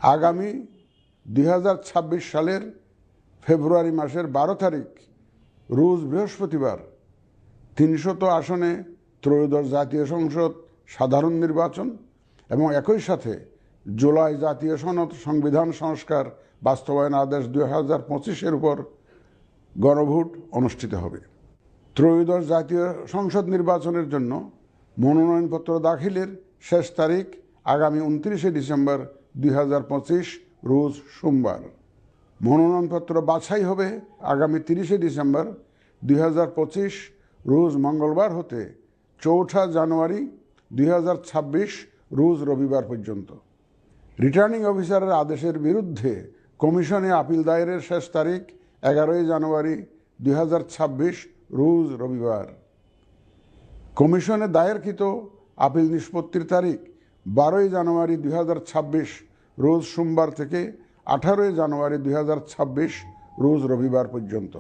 আগামী 2026 সালের ফেব্রুয়ারি মাসের 12 তারিখ রোজ বৃহস্পতিবার 300 আসনে ত্রয়োদশ জাতীয় সংসদ সাধারণ নির্বাচন এবং একই সাথে জুলাই জাতীয় সনদ সংবিধান সংস্কার বাস্তবায়ন আদেশ 2025-এর উপর গণভোট অনুষ্ঠিত হবে। ত্রয়োদশ জাতীয় সংসদ নির্বাচনের জন্য মনোনয়নপত্র দাখিলের শেষ তারিখ আগামী 29 ডিসেম্বর 2025 রোজ সোমবার। মনোনয়নপত্র বাছাই হবে আগামী 30 ডিসেম্বর 2025 রোজ মঙ্গলবার হতে 4 জানুয়ারি 2026 রোজ রবিবার পর্যন্ত। রিটার্নিং অফিসারের আদেশের বিরুদ্ধে কমিশনে আপিল দায়েরের শেষ তারিখ 11 জানুয়ারি 2026 রোজ রবিবার। কমিশনে দায়েরকৃত আপিল নিষ্পত্তির তারিখ 12 জানুয়ারি 2026 রোজ সোমবার থেকে 18 জানুয়ারি 2026 রোজ রবিবার পর্যন্ত।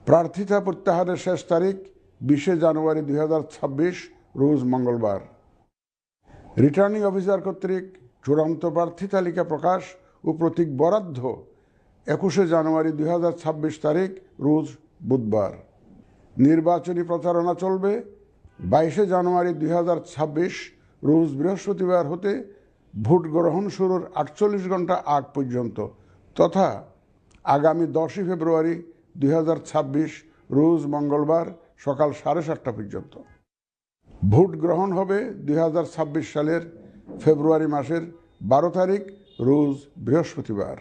প্রার্থিতা প্রত্যাহারের শেষ তারিখ 20 জানুয়ারি 2026 রোজ মঙ্গলবার। রিটার্নিং অফিসার কর্তৃক চূড়ান্ত প্রার্থী তালিকা প্রকাশ ও প্রতীক বরাদ্দ 21 জানুয়ারি 2026 তারিখ রোজ বুধবার। নির্বাচনী প্রচারণা চলবে 22 জানুয়ারি 2026 রোজ বৃহস্পতিবার হতে ভোট গ্রহণ শুরুর 48 ঘন্টা আগ পর্যন্ত তথা আগামী 10 ফেব্রুয়ারি 2026 রোজ মঙ্গলবার সকাল 7:30 পর্যন্ত। ভোট গ্রহণ হবে 2026 সালের ফেব্রুয়ারি মাসের 12 তারিখ রোজ বৃহস্পতিবার।